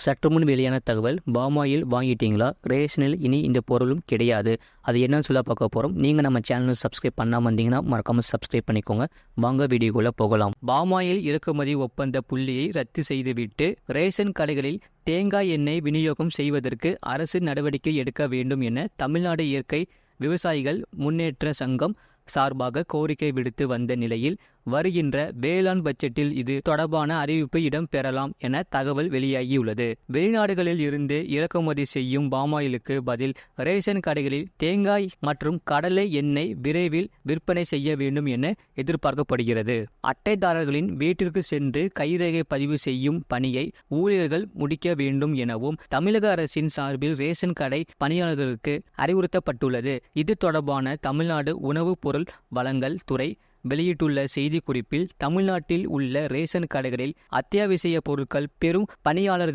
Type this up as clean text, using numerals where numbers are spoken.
சற்று முன் வெளியான தகவல், பாமாயில் வாங்கிட்டீங்களா, ரேஷனில் இனி இந்த பொருளும் கிடையாது. அது என்னன்னு சொல்ல பார்க்க போகிறோம். நீங்கள் நம்ம சேனலை சப்ஸ்கிரைப் பண்ணாமல் இருந்தீங்கன்னா மறக்காமல் சப்ஸ்கிரைப் பண்ணிக்கோங்க. வாங்க வீடியோக்குள்ளே போகலாம். பாமாயில் இறக்குமதி ஒப்பந்த புள்ளியை ரத்து செய்துவிட்டு ரேஷன் கடைகளில் தேங்காய் எண்ணெய் விநியோகம் செய்வதற்கு அரசு நடவடிக்கை எடுக்க வேண்டும் என தமிழ்நாடு இயற்கை விவசாயிகள் முன்னேற்ற சங்கம் சார்பாக கோரிக்கை விடுத்து வந்த நிலையில், வருகின்ற வேளாண் பட்ஜெட்டில் இது தொடர்பான அறிவிப்பு இடம்பெறலாம் என தகவல் வெளியாகியுள்ளது. வெளிநாடுகளில் இருந்து இறக்குமதி செய்யும் பாமாயிலுக்கு பதில் ரேஷன் கடைகளில் தேங்காய் மற்றும் கடலை எண்ணெய் விரைவில் விற்பனை செய்ய வேண்டும் என எதிர்பார்க்கப்படுகிறது. அட்டைதாரர்களின் வீட்டிற்கு சென்று கைரேகை பதிவு செய்யும் பணியை ஊழியர்கள் முடிக்க வேண்டும் எனவும் தமிழக அரசின் சார்பில் ரேஷன் கடை பணியாளர்களுக்கு அறிவுறுத்தப்பட்டுள்ளது. இது தொடர்பான தமிழ்நாடு உணவுப் பொருள் வழங்கல் துறை வெளியிட்டுள்ள செய்திக்குறிப்பில், தமிழ்நாட்டில் உள்ள ரேஷன் கடைகளில் அத்தியாவசிய பொருட்கள் பெறும் பணியாளர்கள்